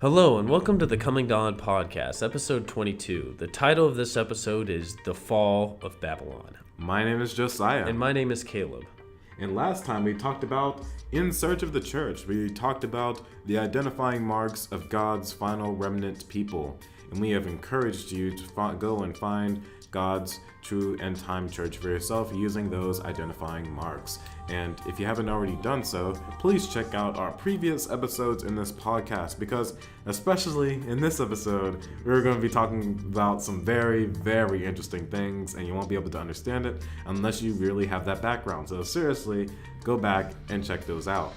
Hello and welcome to the Coming Dawn podcast, episode 22. The title of this episode is The Fall of Babylon. My name is Josiah. And my name is Caleb. And last time we talked about In Search of the Church. We talked about the identifying marks of God's final remnant people. And we have encouraged you to go and find God's true end-time church for yourself using those identifying marks. And if you haven't already done so, please check out our previous episodes in this podcast, because especially in this episode, we're going to be talking about some very, very interesting things, and you won't be able to understand it unless you really have that background. So seriously, go back and check those out.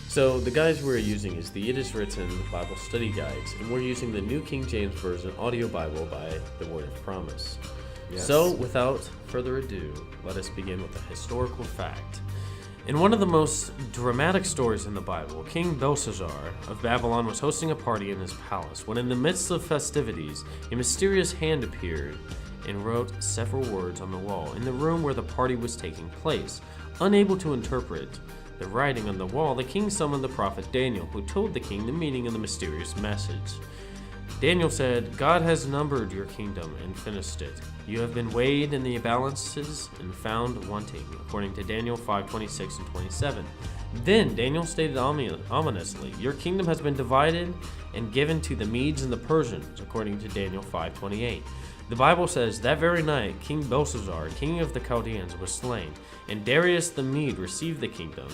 So the guides we're using is the It Is Written Bible Study Guides, and we're using the New King James Version audio Bible by the Word of Promise. Yes. So without further ado, let us begin with a historical fact. In one of the most dramatic stories in the Bible, King Belshazzar of Babylon was hosting a party in his palace when, in the midst of festivities, a mysterious hand appeared and wrote several words on the wall in the room where the party was taking place. Unable to interpret the writing on the wall, the king summoned the prophet Daniel, who told the king the meaning of the mysterious message. Daniel said, "God has numbered your kingdom and finished it. You have been weighed in the balances and found wanting," according to Daniel 5:26 and 27. Then Daniel stated ominously, "Your kingdom has been divided and given to the Medes and the Persians," according to Daniel 5:28. The Bible says, that very night, King Belshazzar, king of the Chaldeans, was slain, and Darius the Mede received the kingdom,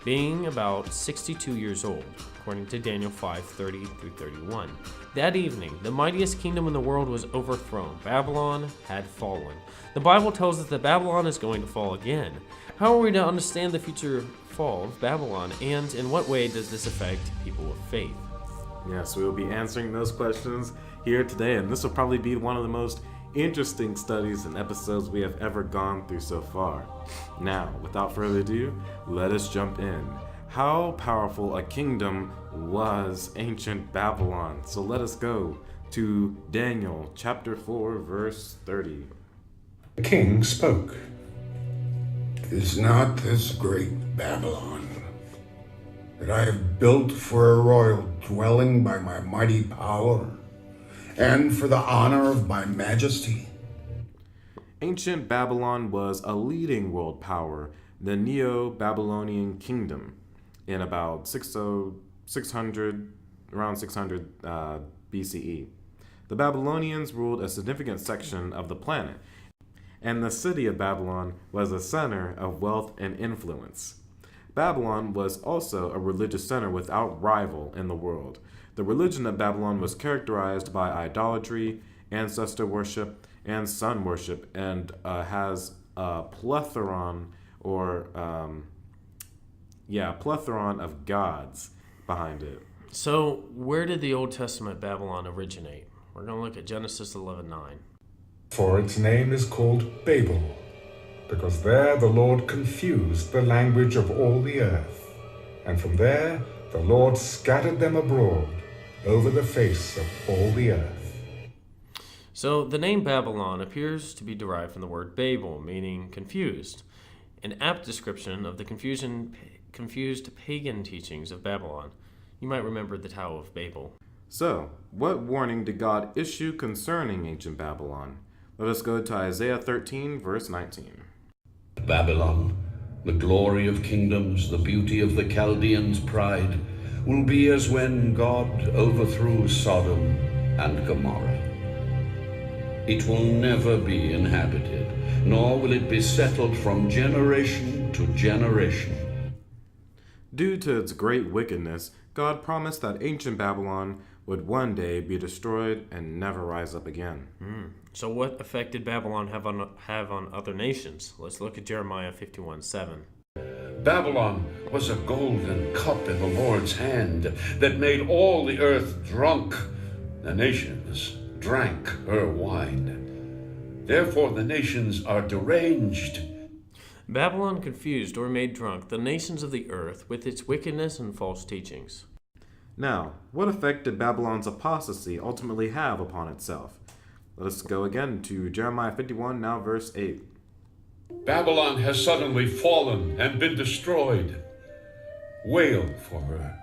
being about 62 years old, according to Daniel 5:30 through 31. That evening, the mightiest kingdom in the world was overthrown. Babylon had fallen. The Bible tells us that Babylon is going to fall again. How are we to understand the future fall of Babylon, and in what way does this affect people of faith? Yes, we will be answering those questions here today, and this will probably be one of the most interesting studies and episodes we have ever gone through so far. Now, without further ado, let us jump in. How powerful a kingdom was ancient Babylon? So let us go to Daniel chapter 4, verse 30. The king spoke. "Is not this great Babylon that I have built for a royal dwelling by my mighty power and for the honor of my majesty?" Ancient Babylon was a leading world power, the Neo-Babylonian kingdom, in about 600 BCE. The Babylonians ruled a significant section of the planet, and the city of Babylon was a center of wealth and influence. Babylon was also a religious center without rival in the world. The religion of Babylon was characterized by idolatry, ancestor worship, and sun worship, and has a plethora of gods behind it. So, where did the Old Testament Babylon originate? We're going to look at Genesis 11:9. "For its name is called Babel, because there the Lord confused the language of all the earth, and from there the Lord scattered them abroad over the face of all the earth." So, the name Babylon appears to be derived from the word Babel, meaning confused, an apt description of the confused pagan teachings of Babylon. You might remember the Tower of Babel. So, what warning did God issue concerning ancient Babylon? Let us go to Isaiah 13, verse 19. "Babylon, the glory of kingdoms, the beauty of the Chaldeans' pride, will be as when God overthrew Sodom and Gomorrah. It will never be inhabited, nor will it be settled from generation to generation." Due to its great wickedness, God promised that ancient Babylon would one day be destroyed and never rise up again. So what effect did Babylon have on other nations? Let's look at Jeremiah 51:7. "Babylon was a golden cup in the Lord's hand that made all the earth drunk. The nations drank her wine. Therefore the nations are deranged." Babylon confused or made drunk the nations of the earth with its wickedness and false teachings. Now, what effect did Babylon's apostasy ultimately have upon itself? Let us go again to Jeremiah 51, now verse 8. "Babylon has suddenly fallen and been destroyed. Wail for her."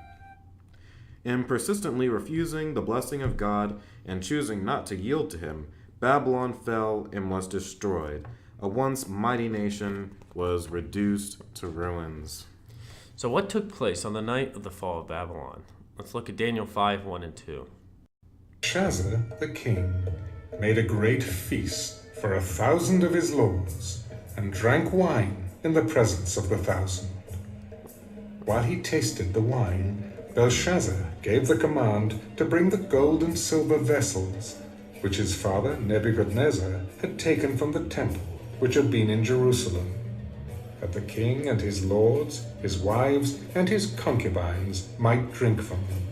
In persistently refusing the blessing of God and choosing not to yield to him, Babylon fell and was destroyed. A once mighty nation was reduced to ruins. So what took place on the night of the fall of Babylon? Let's look at Daniel 5, 1 and 2. Belshazzar the king made a great feast for 1,000 of his lords, and drank wine in the presence of the 1,000. While he tasted the wine, Belshazzar gave the command to bring the gold and silver vessels, which his father Nebuchadnezzar had taken from the temple which had been in Jerusalem, that the king and his lords, his wives, and his concubines might drink from them.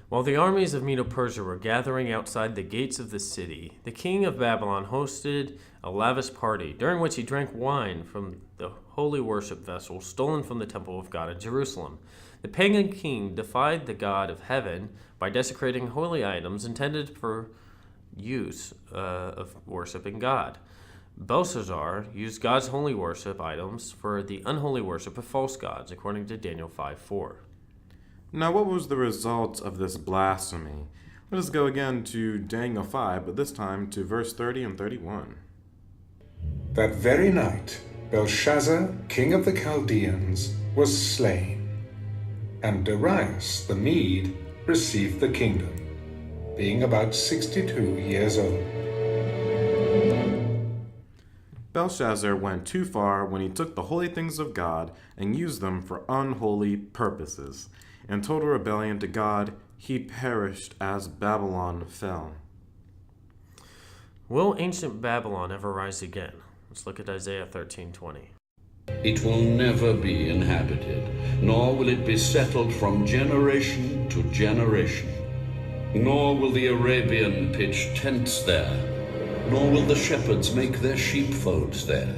While the armies of Medo-Persia were gathering outside the gates of the city, the king of Babylon hosted a lavish party, during which he drank wine from the holy worship vessels stolen from the temple of God in Jerusalem. The pagan king defied the God of heaven by desecrating holy items intended for use of worshiping God. Belshazzar used God's holy worship items for the unholy worship of false gods, according to Daniel 5:4. Now, what was the result of this blasphemy? Let us go again to Daniel 5, but this time to verse 30 and 31. That very night, Belshazzar, king of the Chaldeans, was slain, and Darius the Mede received the kingdom, being about 62 years old. Belshazzar went too far when he took the holy things of God and used them for unholy purposes. In total rebellion to God, he perished as Babylon fell. Will ancient Babylon ever rise again? Let's look at Isaiah 13:20. It will never be inhabited, nor will it be settled from generation to generation. Nor will the Arabian pitch tents there, nor will the shepherds make their sheepfolds there.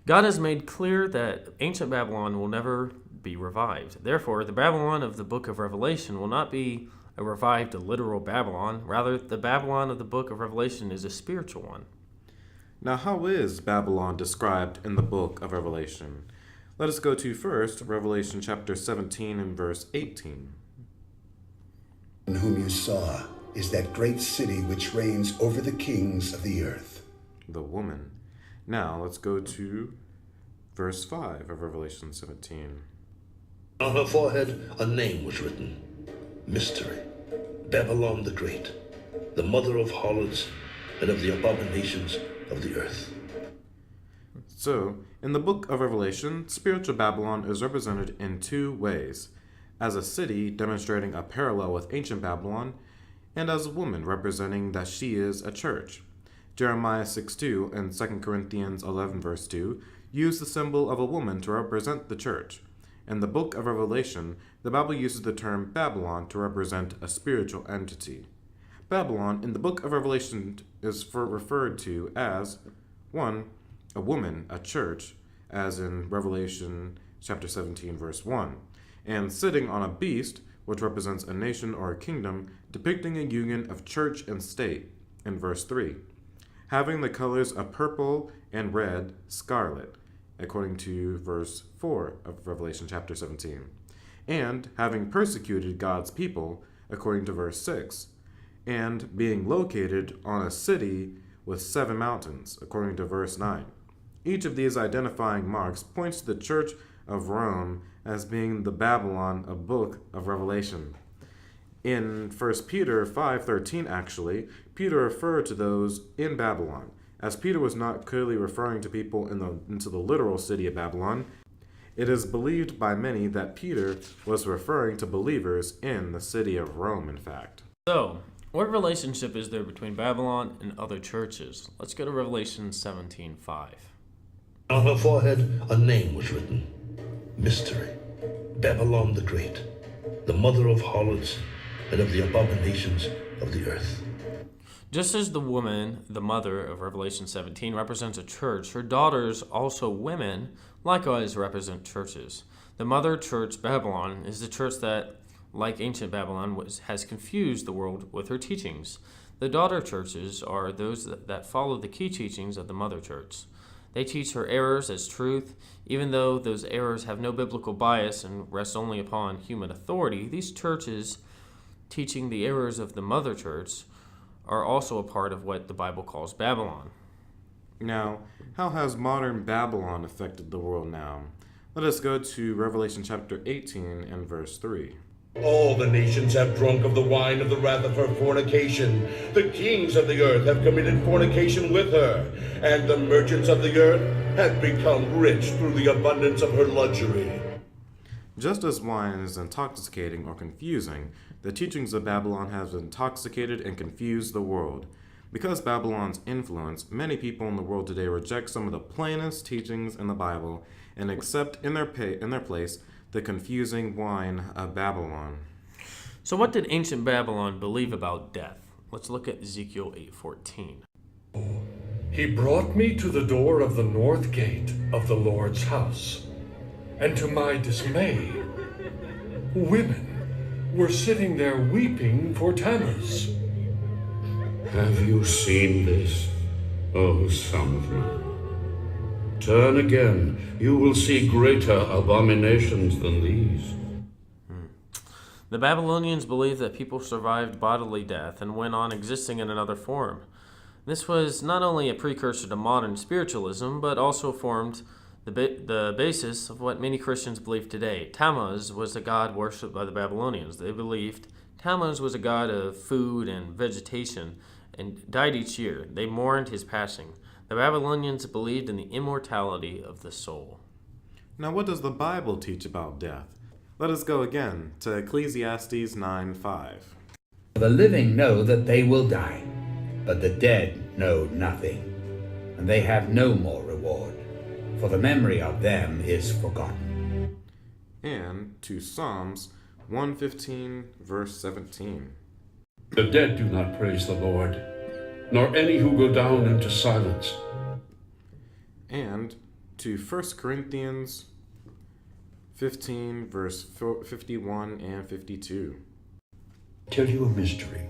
God has made clear that ancient Babylon will never be revived. Therefore, the Babylon of the book of Revelation will not be a revived, literal Babylon. Rather, the Babylon of the book of Revelation is a spiritual one. Now, how is Babylon described in the book of Revelation? Let us go to first Revelation chapter 17 and verse 18. Whom you saw is that great city which reigns over the kings of the earth. The woman. Now, let's go to verse 5 of Revelation 17. On her forehead a name was written, Mystery, Babylon the Great, the mother of harlots and of the abominations of the earth. So, in the book of Revelation, spiritual Babylon is represented in two ways: as a city demonstrating a parallel with ancient Babylon, and as a woman representing that she is a church. Jeremiah 6:2 and 2 Corinthians 11 verse 2 use the symbol of a woman to represent the church. In the book of Revelation, the Bible uses the term Babylon to represent a spiritual entity. Babylon in the book of Revelation is referred to as 1. A woman, a church, as in Revelation chapter 17 verse 1, and sitting on a beast, which represents a nation or a kingdom, depicting a union of church and state, in verse 3, having the colors of purple and red, scarlet, according to verse 4 of Revelation chapter 17, and having persecuted God's people, according to verse 6, and being located on a city with 7 mountains, according to verse 9. Each of these identifying marks points to the Church of Rome as being the Babylon of book of Revelation. In 1 Peter 5:13, actually, Peter referred to those in Babylon. As Peter was not clearly referring to people into the literal city of Babylon, it is believed by many that Peter was referring to believers in the city of Rome, in fact. So, what relationship is there between Babylon and other churches? Let's go to Revelation 17:5. On her forehead a name was written, Mystery, Babylon the Great, the mother of harlots and of the abominations of the earth. Just as the woman, the mother of Revelation 17, represents a church, her daughters, also women, likewise represent churches. The mother church, Babylon, is the church that, like ancient Babylon, has confused the world with her teachings. The daughter churches are those that follow the key teachings of the mother church. They teach her errors as truth. Even though those errors have no biblical bias and rest only upon human authority, these churches teaching the errors of the mother church are also a part of what the Bible calls Babylon. Now, how has modern Babylon affected the world now? Let us go to Revelation chapter 18 and verse 3. All the nations have drunk of the wine of the wrath of her fornication. The kings of the earth have committed fornication with her, and the merchants of the earth have become rich through the abundance of her luxury. Just as wine is intoxicating or confusing, the teachings of Babylon have intoxicated and confused the world. Because Babylon's influence, many people in the world today reject some of the plainest teachings in the Bible and accept in their place the confusing wine of Babylon. So what did ancient Babylon believe about death? Let's look at Ezekiel 8:14. He brought me to the door of the north gate of the Lord's house, and to my dismay, women were sitting there weeping for Tammuz. Have you seen this, O Son of Man? Turn again, you will see greater abominations than these. The Babylonians believed that people survived bodily death and went on existing in another form. This was not only a precursor to modern spiritualism, but also formed the basis of what many Christians believe today. Tammuz was a god worshipped by the Babylonians. They believed Tammuz was a god of food and vegetation and died each year. They mourned his passing. The Babylonians believed in the immortality of the soul. Now, what does the Bible teach about death? Let us go again to Ecclesiastes 9:5. The living know that they will die, but the dead know nothing, and they have no more reward, for the memory of them is forgotten. And to Psalms 115, verse 17. The dead do not praise the Lord, nor any who go down into silence. And to 1 Corinthians 15, verse 51 and 52. Tell you a mystery.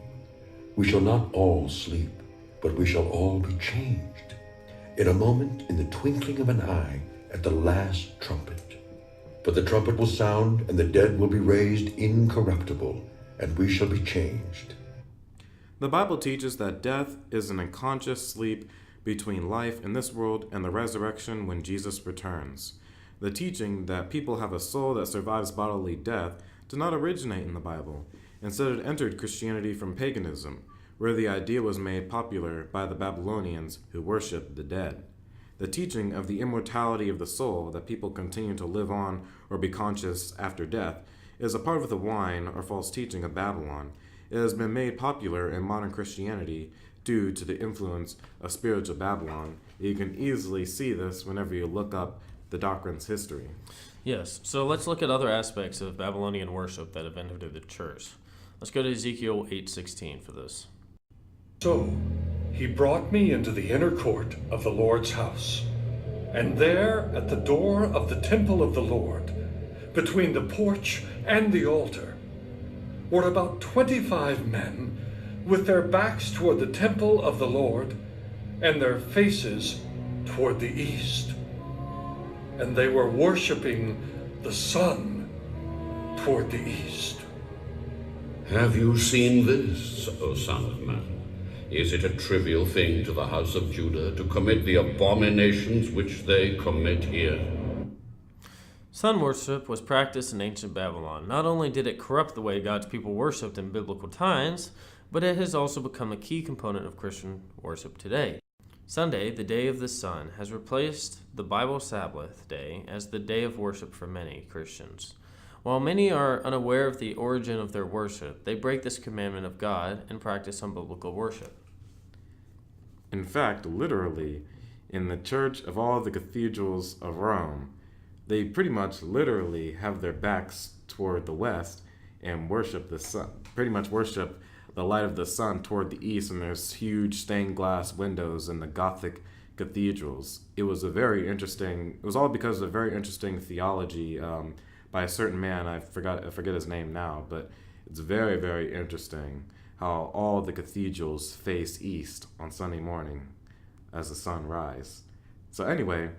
We shall not all sleep, but we shall all be changed. In a moment, in the twinkling of an eye, at the last trumpet. For the trumpet will sound, and the dead will be raised incorruptible, and we shall be changed. The Bible teaches that death is an unconscious sleep between life in this world and the resurrection when Jesus returns. The teaching that people have a soul that survives bodily death did not originate in the Bible. Instead, it entered Christianity from paganism, where the idea was made popular by the Babylonians who worshipped the dead. The teaching of the immortality of the soul, that people continue to live on or be conscious after death, is a part of the wine or false teaching of Babylon. It has been made popular in modern Christianity due to the influence of spiritual Babylon. You can easily see this whenever you look up the doctrine's history. Yes, so let's look at other aspects of Babylonian worship that have entered the church. Let's go to Ezekiel 8:16 for this. So he brought me into the inner court of the Lord's house, and there at the door of the temple of the Lord, between the porch and the altar, were about 25 men with their backs toward the temple of the Lord and their faces toward the east. And they were worshiping the sun toward the east. Have you seen this, O Son of Man? Is it a trivial thing to the house of Judah to commit the abominations which they commit here? Sun worship was practiced in ancient Babylon. Not only did it corrupt the way God's people worshipped in biblical times, but it has also become a key component of Christian worship today. Sunday, the day of the sun, has replaced the Bible Sabbath day as the day of worship for many Christians. While many are unaware of the origin of their worship, they break this commandment of God and practice unbiblical worship. In fact, literally, in the church of all the cathedrals of Rome, they pretty much literally have their backs toward the west and worship the sun, pretty much worship the light of the sun toward the east, and there's huge stained glass windows in the Gothic cathedrals. It was all because of a very interesting theology by a certain man. I forget his name now, but it's very, very interesting how all the cathedrals face east on Sunday morning as the sun rises. So anyway,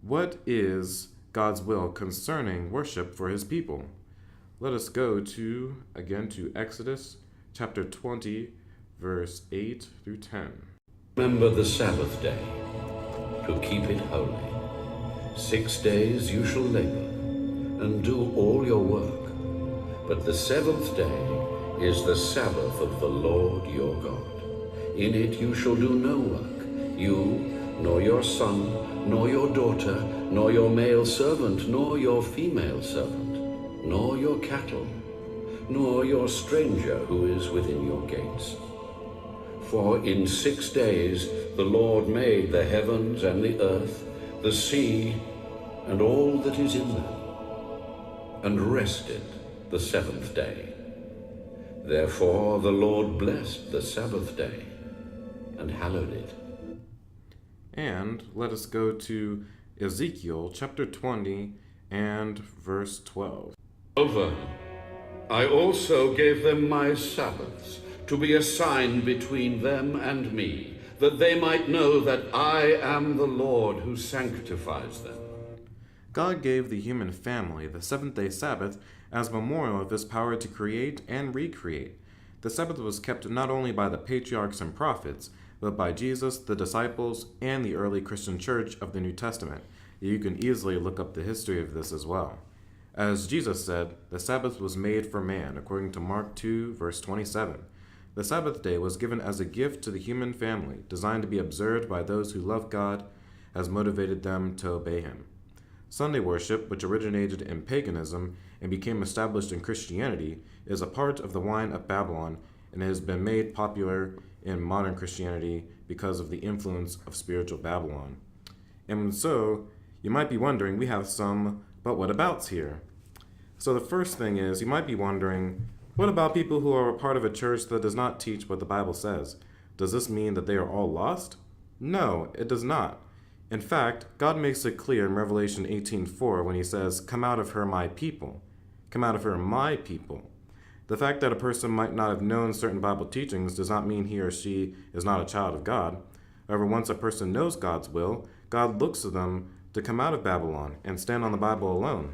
what is God's will concerning worship for his people? Let us go to Exodus chapter 20, verse 8 through 10. Remember the Sabbath day, to keep it holy. 6 days you shall labor, and do all your work. But the seventh day is the Sabbath of the Lord your God. In it you shall do no work, you, nor your son, nor your daughter, nor your male servant, nor your female servant, nor your cattle, nor your stranger who is within your gates. For in 6 days the Lord made the heavens and the earth, the sea, and all that is in them, and rested the seventh day. Therefore the Lord blessed the Sabbath day, and hallowed it. And let us go to Ezekiel chapter 20 and verse 12. Moreover, I also gave them my Sabbaths, to be a sign between them and me, that they might know that I am the Lord who sanctifies them. God gave the human family the seventh-day Sabbath as a memorial of his power to create and recreate. The Sabbath was kept not only by the patriarchs and prophets, but by Jesus, the disciples, and the early Christian church of the New Testament. You can easily look up the history of this as well. As Jesus said, the Sabbath was made for man, according to Mark 2, verse 27. The Sabbath day was given as a gift to the human family, designed to be observed by those who love God, has motivated them to obey him. Sunday worship, which originated in paganism and became established in Christianity, is a part of the wine of Babylon and has been made popular in modern Christianity because of the influence of spiritual Babylon. And so, you might be wondering, we have some but what abouts here. So the first thing is, you might be wondering, what about people who are a part of a church that does not teach what the Bible says? Does this mean that they are all lost? No, it does not. In fact, God makes it clear in Revelation 18:4 when he says, "Come out of her, my people." Come out of her, my people. The fact that a person might not have known certain Bible teachings does not mean he or she is not a child of God. However, once a person knows God's will, God looks to them to come out of Babylon and stand on the Bible alone.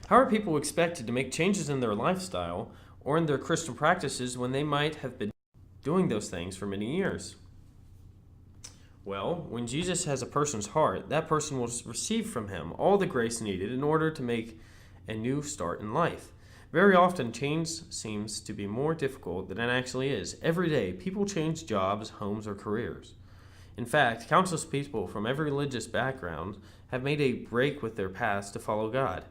How are people expected to make changes in their lifestyle or in their Christian practices when they might have been doing those things for many years? Well, when Jesus has a person's heart, that person will receive from him all the grace needed in order to make a new start in life. Very often, change seems to be more difficult than it actually is. Every day, people change jobs, homes, or careers. In fact, countless people from every religious background have made a break with their past to follow God.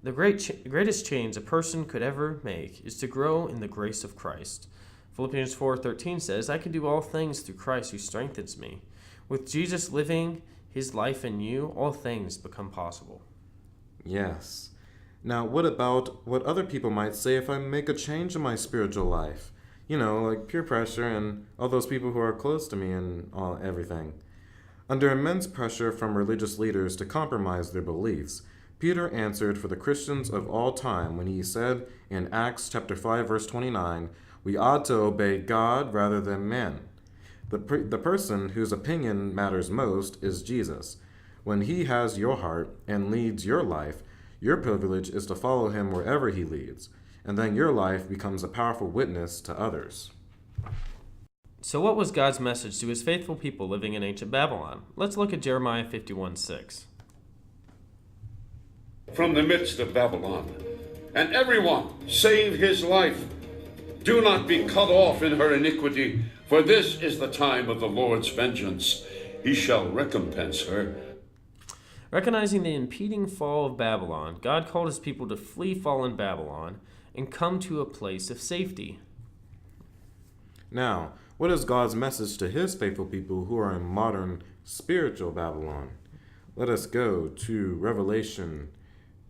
The greatest change a person could ever make is to grow in the grace of Christ. Philippians 4:13 says, "I can do all things through Christ who strengthens me." With Jesus living his life in you, all things become possible. Yes. Now, what about what other people might say if I make a change in my spiritual life? You know, like peer pressure and all those people who are close to me and everything. Under immense pressure from religious leaders to compromise their beliefs, Peter answered for the Christians of all time when he said in Acts chapter 5, verse 29, "We ought to obey God rather than men." The person whose opinion matters most is Jesus. When he has your heart and leads your life, your privilege is to follow him wherever he leads, and then your life becomes a powerful witness to others. So what was God's message to his faithful people living in ancient Babylon? Let's look at Jeremiah 51:6. From the midst of Babylon, and everyone save his life. Do not be cut off in her iniquity, for this is the time of the Lord's vengeance. He shall recompense her. Recognizing the impending fall of Babylon, God called his people to flee fallen Babylon and come to a place of safety. Now, what is God's message to his faithful people who are in modern spiritual Babylon? Let us go to Revelation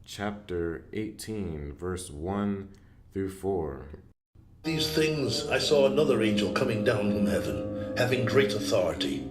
chapter 18, verse 1 through 4. These things I saw another angel coming down from heaven, having great authority.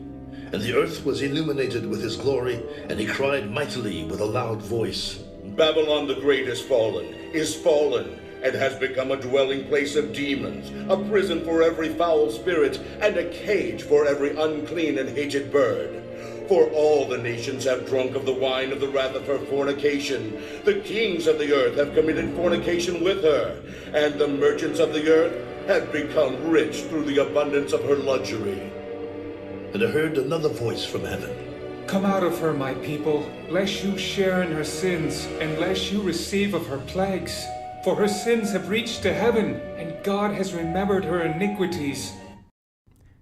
And the earth was illuminated with his glory, and he cried mightily with a loud voice, Babylon the Great is fallen, and has become a dwelling place of demons, a prison for every foul spirit, and a cage for every unclean and hated bird. For all the nations have drunk of the wine of the wrath of her fornication. The kings of the earth have committed fornication with her, and the merchants of the earth have become rich through the abundance of her luxury. And I heard another voice from heaven. Come out of her, my people, lest you share in her sins, and lest you receive of her plagues. For her sins have reached to heaven, and God has remembered her iniquities.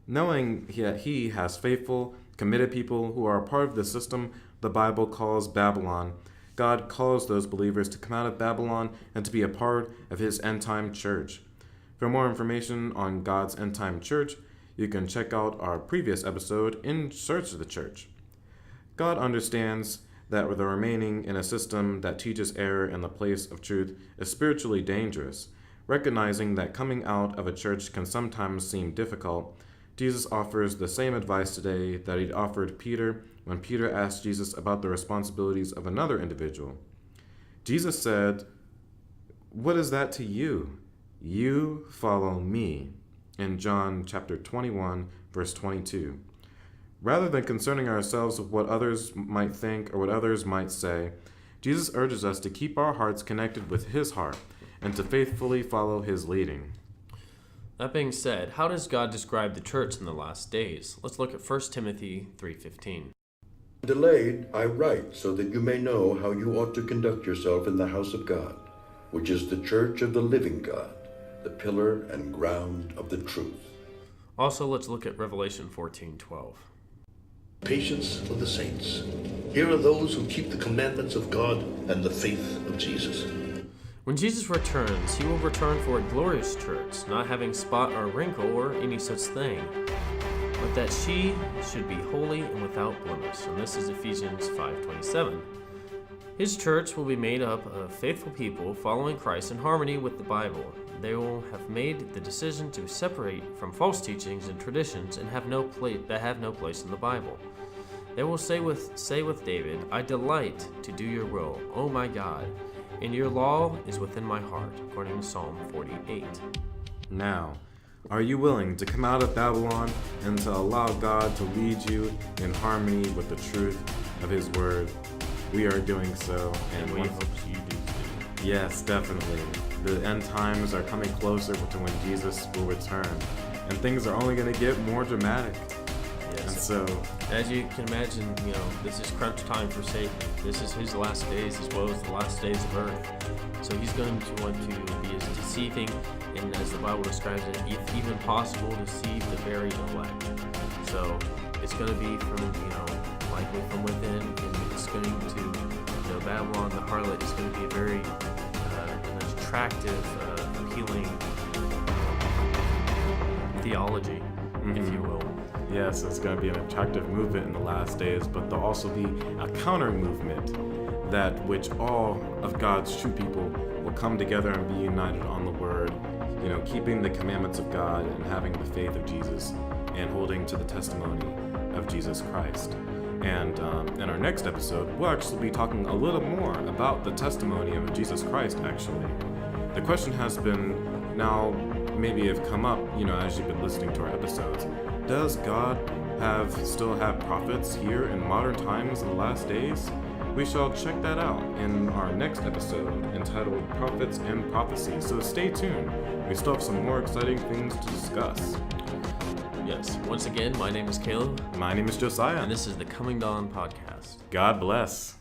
Knowing that he has faithful, committed people who are a part of the system the Bible calls Babylon, God calls those believers to come out of Babylon and to be a part of his end-time church. For more information on God's end-time church, you can check out our previous episode, In Search of the Church. God understands that the remaining in a system that teaches error in the place of truth is spiritually dangerous. Recognizing that coming out of a church can sometimes seem difficult, Jesus offers the same advice today that he'd offered Peter when Peter asked Jesus about the responsibilities of another individual. Jesus said, "What is that to you? You follow me," in John chapter 21, verse 22. Rather than concerning ourselves with what others might think or what others might say, Jesus urges us to keep our hearts connected with his heart and to faithfully follow his leading. That being said, how does God describe the church in the last days? Let's look at 1 Timothy 3:15. Delayed, I write so that you may know how you ought to conduct yourself in the house of God, which is the church of the living God, the pillar and ground of the truth. Also, let's look at Revelation 14:12. Patience of the saints. Here are those who keep the commandments of God and the faith of Jesus. When Jesus returns, he will return for a glorious church, not having spot or wrinkle or any such thing, but that she should be holy and without blemish. And this is Ephesians 5:27. His church will be made up of faithful people following Christ in harmony with the Bible. They will have made the decision to separate from false teachings and traditions and have no place in the Bible. They will say with David, "I delight to do your will, O my God, and your law is within my heart," according to Psalm 48. Now, are you willing to come out of Babylon and to allow God to lead you in harmony with the truth of his word? We are doing so, and we hope you do too. Yes, definitely. The end times are coming closer to when Jesus will return, and things are only going to get more dramatic. Yes. And so, as you can imagine, this is crunch time for Satan. This is his last days as well as the last days of earth. So he's going to want to be as deceiving, and as the Bible describes it, if even possible, deceive the very elect. So it's going to be from, likely from within, and it's going to, Babylon, the harlot, is going to be a very an attractive, appealing theology, if you will. Yes, it's going to be an attractive movement in the last days, but there'll also be a counter movement that which all of God's true people will come together and be united on the word, keeping the commandments of God and having the faith of Jesus and holding to the testimony of Jesus Christ. And in our next episode, we'll actually be talking a little more about the testimony of Jesus Christ, actually. The question has been, now maybe have come up, as you've been listening to our episodes. Does God still have prophets here in modern times in the last days? We shall check that out in our next episode entitled Prophets and Prophecy. So stay tuned. We still have some more exciting things to discuss. Yes. Once again, my name is Caleb. My name is Josiah. And this is the Coming Dawn Podcast. God bless.